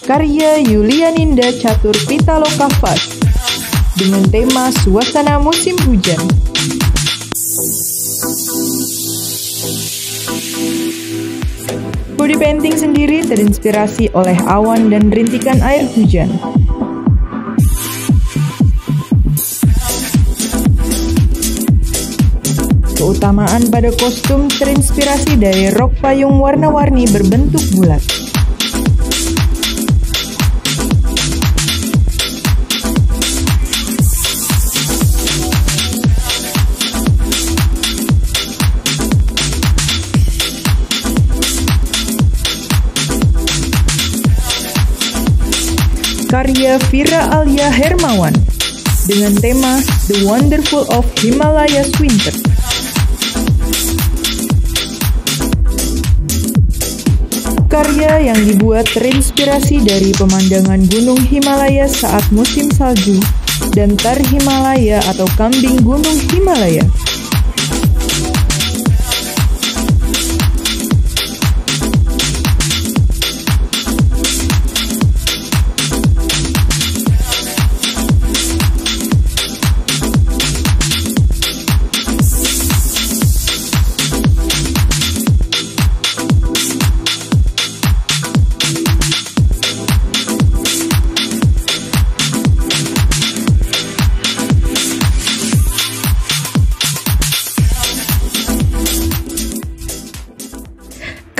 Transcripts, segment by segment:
karya Yulianinda Catur Pitaloka Fast dengan tema Suasana Musim Hujan. Body painting sendiri terinspirasi oleh awan dan rintikan air hujan. Keutamaan pada kostum terinspirasi dari rok payung warna-warni berbentuk bulat. Karya Vira Alia Hermawan dengan tema The Wonderful of Himalayas Winter. Karya yang dibuat terinspirasi dari pemandangan Gunung Himalaya saat musim salju dan tar Himalaya atau kambing Gunung Himalaya.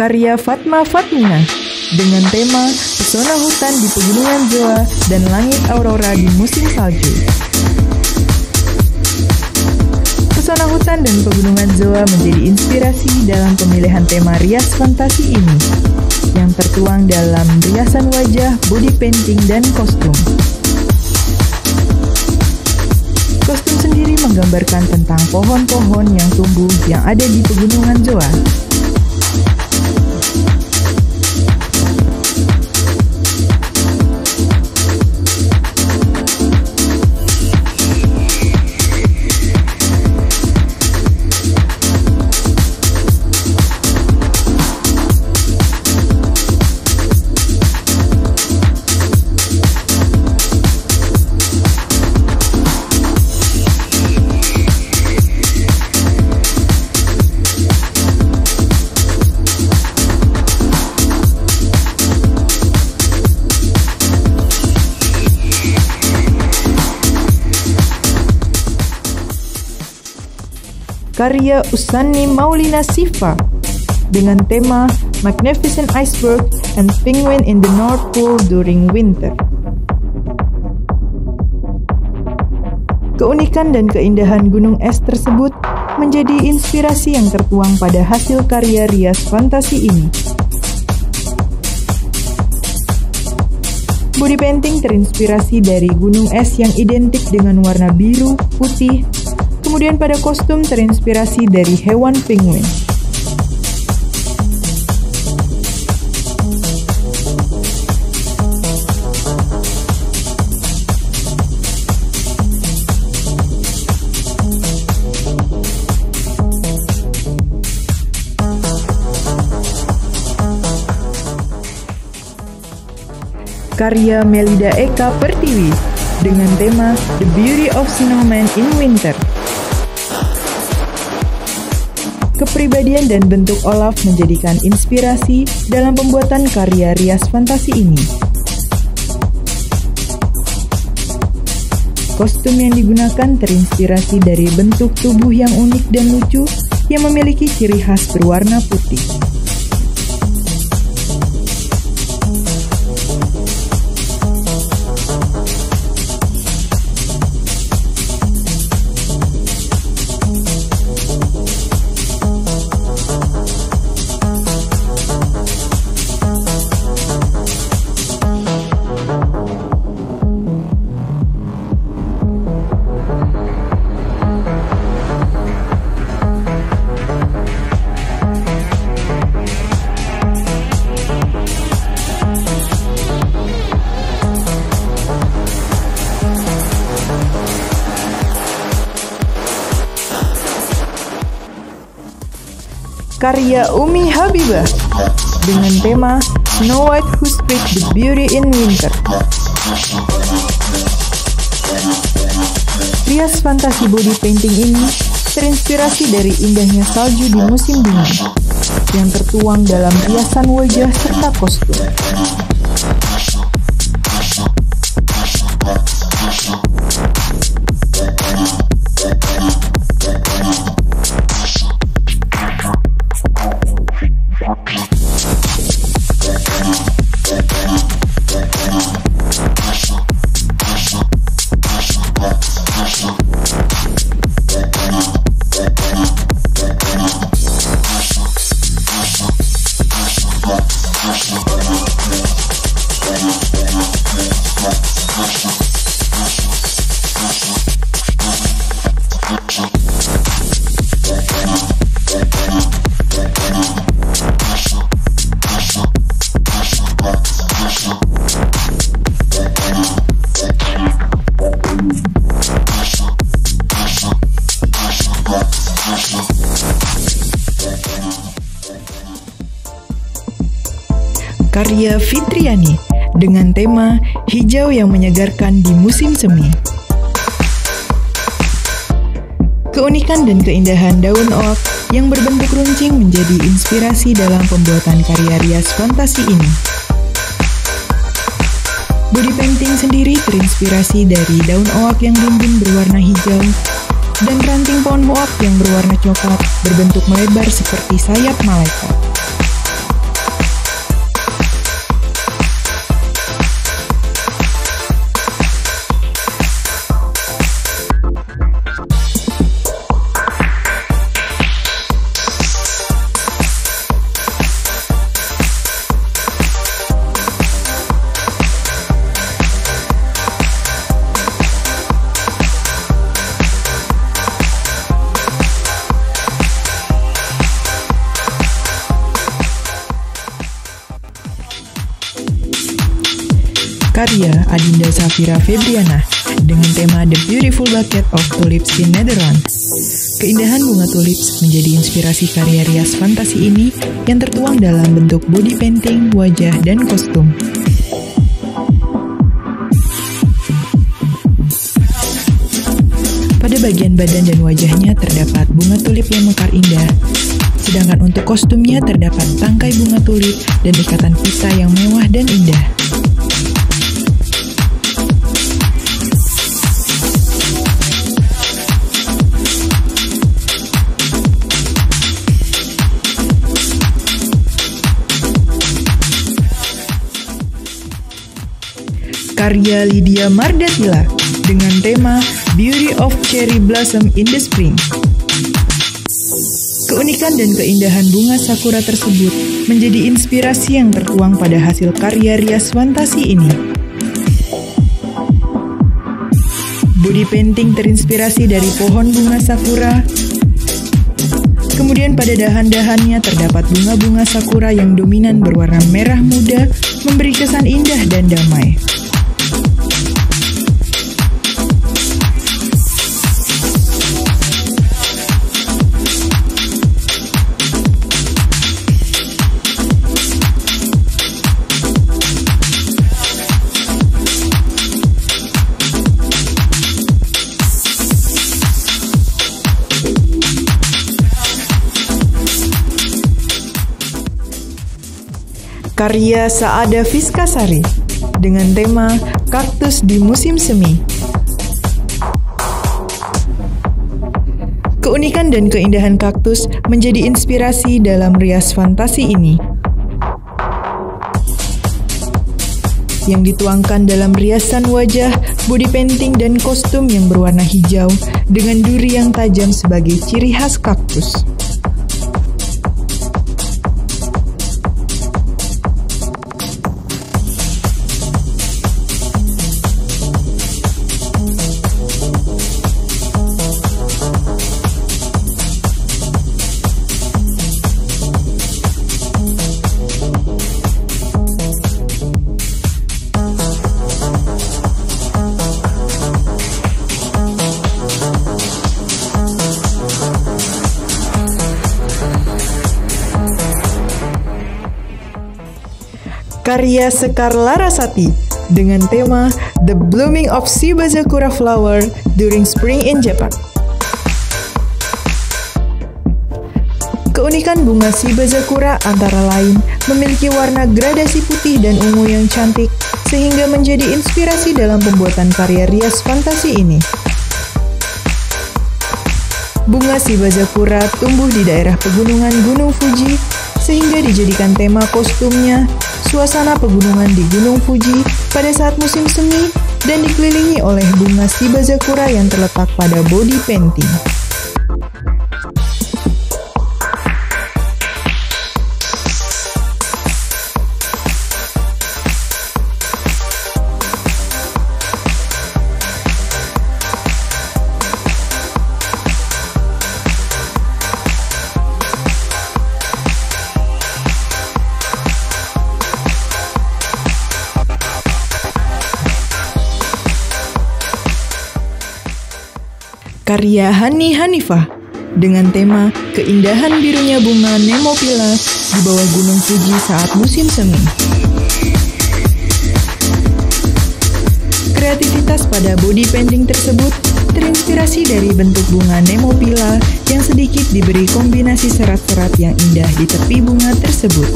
Karya Fatma Fatmina dengan tema Pesona Hutan di Pegunungan Jawa dan Langit Aurora di Musim Salju. Pesona hutan dan pegunungan Jawa menjadi inspirasi dalam pemilihan tema rias fantasi ini, yang tertuang dalam riasan wajah, body painting, dan kostum. Kostum sendiri menggambarkan tentang pohon-pohon yang tumbuh yang ada di Pegunungan Jawa. Karya Usani Maulina Siva dengan tema Magnificent Iceberg and Penguin in the North Pole During Winter. Keunikan dan keindahan gunung es tersebut menjadi inspirasi yang tertuang pada hasil karya rias fantasi ini. Body painting terinspirasi dari gunung es yang identik dengan warna biru, putih. Kemudian pada kostum terinspirasi dari hewan penguin. Karya Melida Eka Pertiwi dengan tema The Beauty of Snowman in Winter. Kepribadian dan bentuk Olaf menjadikan inspirasi dalam pembuatan karya rias fantasi ini. Kostum yang digunakan terinspirasi dari bentuk tubuh yang unik dan lucu yang memiliki ciri khas berwarna putih. Karya Umi Habibah dengan tema Snow White Who Spread the Beauty in Winter. Rias fantasi body painting ini terinspirasi dari indahnya salju di musim dingin yang tertuang dalam riasan wajah serta kostum. Karya Fitriani dengan tema hijau yang menyegarkan di musim semi. Keunikan dan keindahan daun oak yang berbentuk runcing menjadi inspirasi dalam pembuatan karya rias fantasi ini. Body painting sendiri terinspirasi dari daun oak yang rimbun berwarna hijau dan ranting pohon oak yang berwarna coklat berbentuk melebar seperti sayap malaikat. Karya Adinda Safira Febriana dengan tema The Beautiful Bouquet of Tulips in Netherlands. Keindahan bunga tulips menjadi inspirasi karya rias fantasi ini yang tertuang dalam bentuk body painting, wajah, dan kostum. Pada bagian badan dan wajahnya terdapat bunga tulip yang mekar indah, sedangkan untuk kostumnya terdapat tangkai bunga tulip dan ikatan pita yang mewah dan indah. Karya Lydia Mardatila dengan tema Beauty of Cherry Blossom in the Spring. Keunikan dan keindahan bunga sakura tersebut menjadi inspirasi yang tertuang pada hasil karya rias fantasi ini. Body painting terinspirasi dari pohon bunga sakura. Kemudian pada dahan-dahannya terdapat bunga-bunga sakura yang dominan berwarna merah muda, memberi kesan indah dan damai. Karya Saada Fiskasari dengan tema Kaktus di Musim Semi. Keunikan dan keindahan kaktus menjadi inspirasi dalam rias fantasi ini, yang dituangkan dalam riasan wajah, body painting, dan kostum yang berwarna hijau dengan duri yang tajam sebagai ciri khas kaktus. karya Sekar Larasati dengan tema The Blooming of Shibazakura Flower During Spring in Japan. Keunikan bunga Shibazakura antara lain memiliki warna gradasi putih dan ungu yang cantik, sehingga menjadi inspirasi dalam pembuatan karya rias fantasi ini. Bunga Shibazakura tumbuh di daerah pegunungan Gunung Fuji, sehingga dijadikan tema kostumnya suasana pegunungan di Gunung Fuji pada saat musim semi dan dikelilingi oleh bunga Shibazakura yang terletak pada body painting. Karya Hani Hanifah dengan tema keindahan birunya bunga Nemophila di bawah Gunung Fuji saat musim semi. Kreativitas pada body painting tersebut terinspirasi dari bentuk bunga Nemophila yang sedikit diberi kombinasi serat-serat yang indah di tepi bunga tersebut.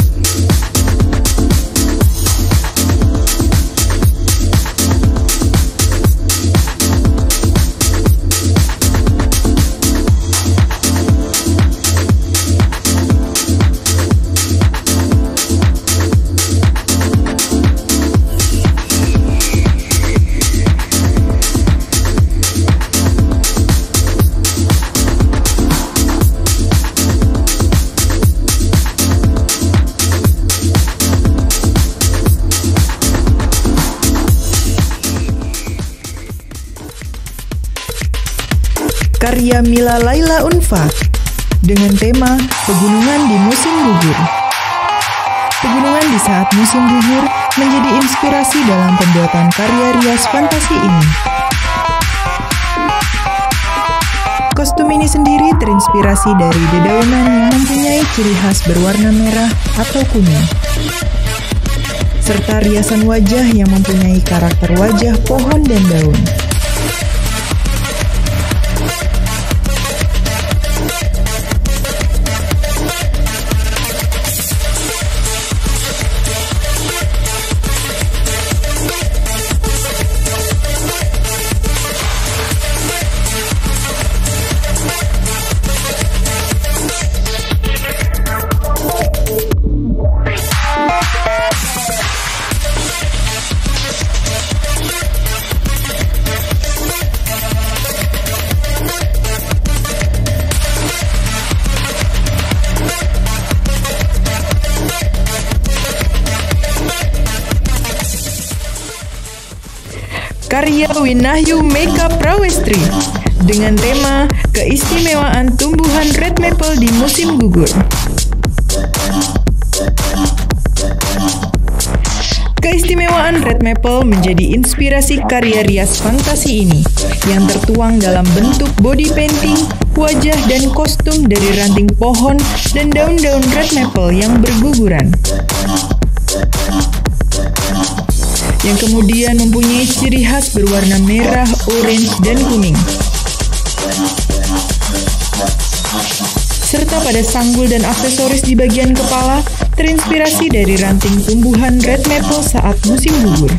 Karya Mila Laila Unfa dengan tema Pegunungan di Musim Gugur. Pegunungan di saat musim gugur menjadi inspirasi dalam pembuatan karya rias fantasi ini. Kostum ini sendiri terinspirasi dari dedaunan yang mempunyai ciri khas berwarna merah atau kuning, serta riasan wajah yang mempunyai karakter wajah pohon dan daun. Karya Winahyu Meka Prawestri dengan tema keistimewaan tumbuhan red maple di musim gugur. Keistimewaan red maple menjadi inspirasi karya rias fantasi ini yang tertuang dalam bentuk body painting, wajah dan kostum dari ranting pohon dan daun-daun red maple yang berguguran, yang kemudian mempunyai ciri khas berwarna merah, orange, dan kuning. Serta pada sanggul dan aksesoris di bagian kepala terinspirasi dari ranting tumbuhan red maple saat musim gugur.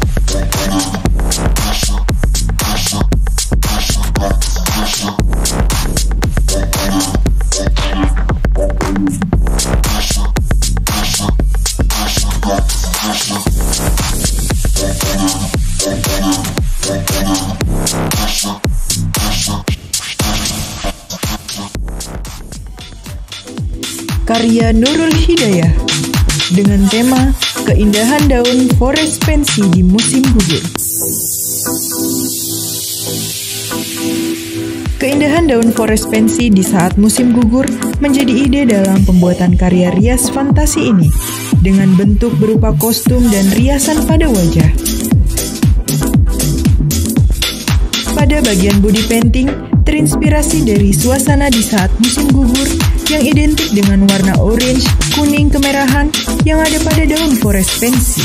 Karya Nurul Hidayah dengan tema keindahan daun forest pensi di musim gugur. Keindahan daun forest pensi di saat musim gugur menjadi ide dalam pembuatan karya rias fantasi ini dengan bentuk berupa kostum dan riasan pada wajah. Pada bagian body painting terinspirasi dari suasana di saat musim gugur yang identik dengan warna orange, kuning, kemerahan yang ada pada daun forest pensi.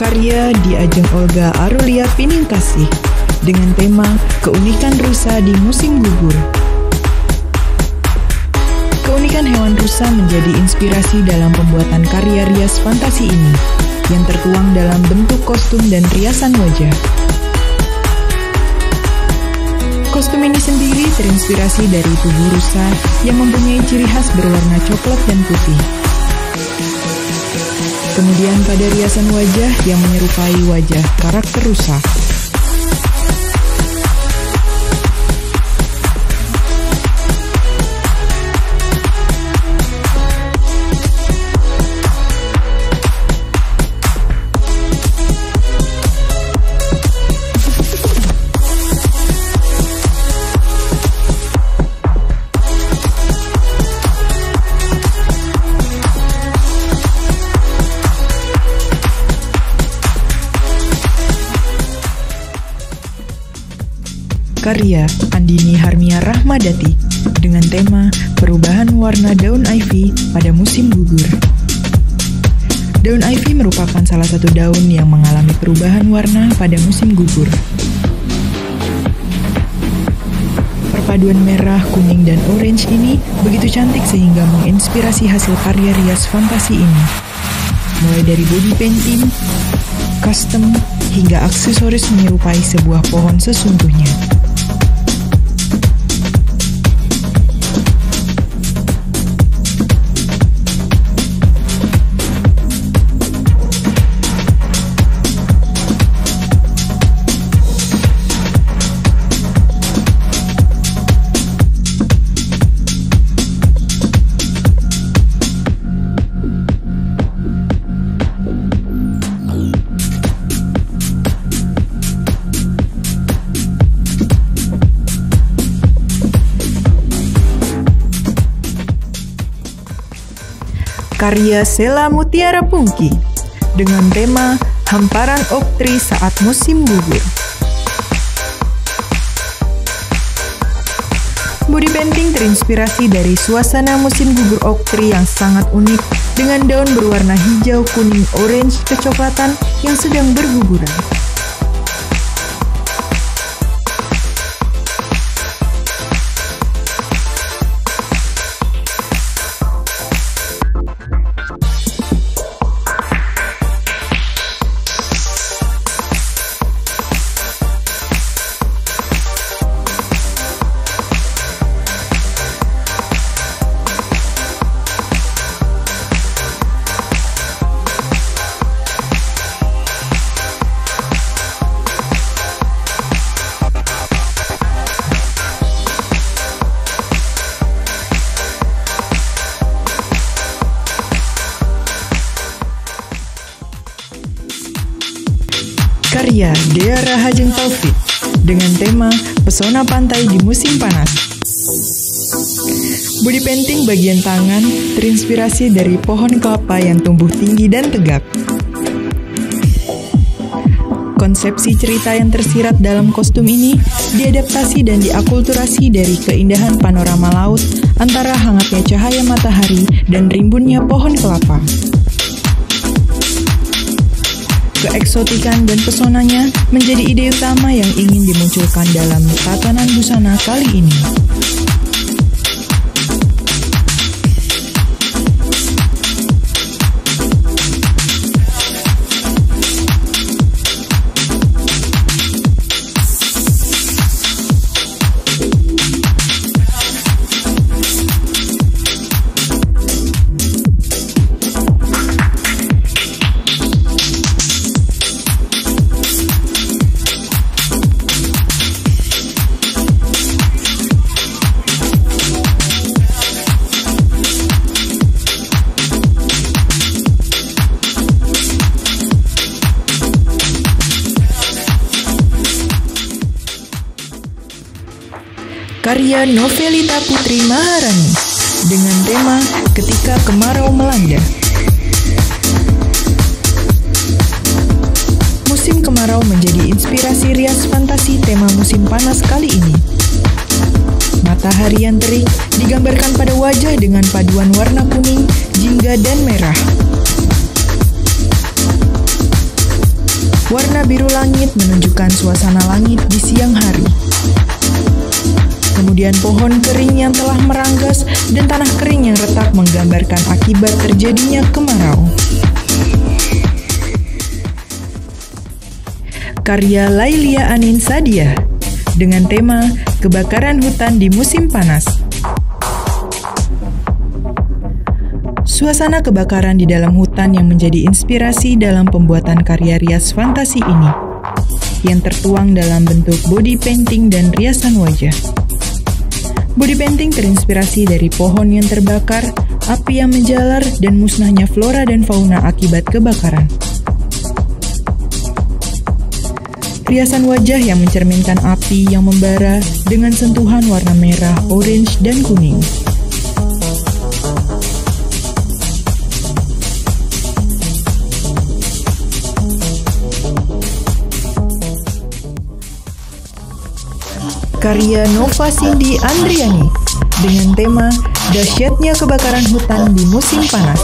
Karya di ajeng Olga Arolia Piningsih dengan tema Keunikan Rusa di Musim Gugur. Keunikan hewan rusa menjadi inspirasi dalam pembuatan karya rias fantasi ini yang tertuang dalam bentuk kostum dan riasan wajah. Kostum ini sendiri terinspirasi dari tubuh rusa yang mempunyai ciri khas berwarna coklat dan putih. Kemudian pada riasan wajah yang menyerupai wajah karakter rusa. Karya Andini Harmia Rahmadati dengan tema Perubahan Warna Daun Ivy pada Musim Gugur. Daun ivy merupakan salah satu daun yang mengalami perubahan warna pada musim gugur. Perpaduan merah, kuning, dan orange ini begitu cantik sehingga menginspirasi hasil karya rias fantasi ini. Mulai dari body painting, custom, hingga aksesoris menyerupai sebuah pohon sesungguhnya. Karya Sela Mutiara Pungki dengan tema Hamparan Oak Tree Saat Musim Gugur. Body painting terinspirasi dari suasana musim gugur oak tree yang sangat unik dengan daun berwarna hijau, kuning, orange, kecoklatan yang sedang berguguran. Karya Dea Rahajeng Taufik dengan tema Pesona Pantai di Musim Panas. Body painting bagian tangan terinspirasi dari pohon kelapa yang tumbuh tinggi dan tegak. Konsepsi cerita yang tersirat dalam kostum ini diadaptasi dan diakulturasi dari keindahan panorama laut antara hangatnya cahaya matahari dan rimbunnya pohon kelapa. Keeksotikan dan pesonanya menjadi ide utama yang ingin dimunculkan dalam tatanan busana kali ini. karya Novelita Putri Maharani dengan tema Ketika Kemarau Melanda. Musim kemarau menjadi inspirasi rias fantasi tema musim panas kali ini. Matahari yang terik digambarkan pada wajah dengan paduan warna kuning, jingga, dan merah. Warna biru langit menunjukkan suasana langit di siang hari. Kemudian pohon kering yang telah meranggas dan tanah kering yang retak menggambarkan akibat terjadinya kemarau. Karya Lailia Anin Sadia dengan tema Kebakaran Hutan di Musim Panas. Suasana kebakaran di dalam hutan yang menjadi inspirasi dalam pembuatan karya rias fantasi ini, yang tertuang dalam bentuk body painting dan riasan wajah. Body painting terinspirasi dari pohon yang terbakar, api yang menjalar, dan musnahnya flora dan fauna akibat kebakaran. Riasan wajah yang mencerminkan api yang membara dengan sentuhan warna merah, orange, dan kuning. Karya Nova Cindy Andriani dengan tema Dahsyatnya Kebakaran Hutan di Musim Panas.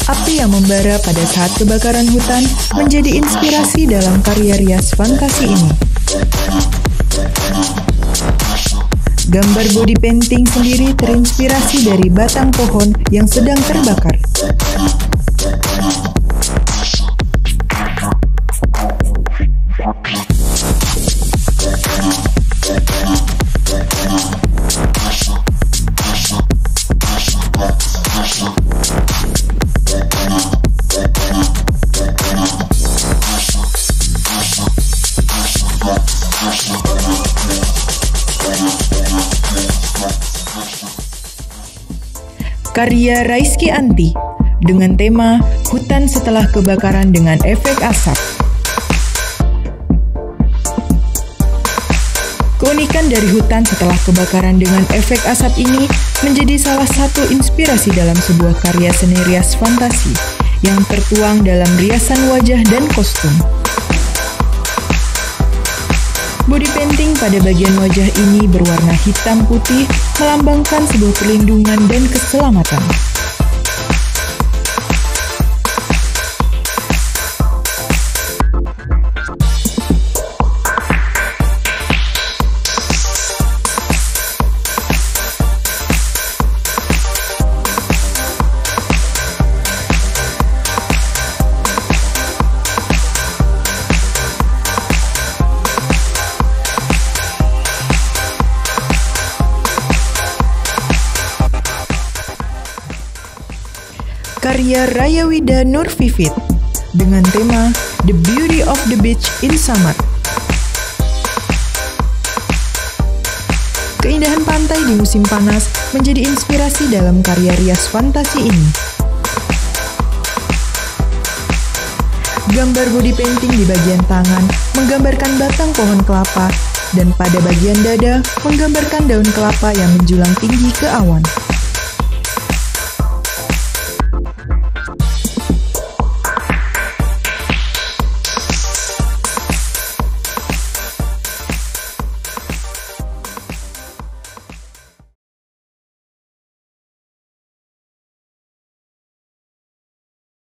Api yang membara pada saat kebakaran hutan menjadi inspirasi dalam karya rias fantasi ini. Gambar body painting sendiri terinspirasi dari batang pohon yang sedang terbakar. Karya Raiski Anti dengan tema Hutan Setelah Kebakaran dengan Efek Asap. Keunikan dari hutan setelah kebakaran dengan efek asap ini menjadi salah satu inspirasi dalam sebuah karya seni rias fantasi yang tertuang dalam riasan wajah dan kostum. Body painting pada bagian wajah ini berwarna hitam putih melambangkan sebuah perlindungan dan keselamatan. Karya Rayawida Nur Vivit dengan tema The Beauty of the Beach in Summer. Keindahan pantai di musim panas menjadi inspirasi dalam karya rias fantasi ini. Gambar body painting di bagian tangan menggambarkan batang pohon kelapa dan pada bagian dada menggambarkan daun kelapa yang menjulang tinggi ke awan.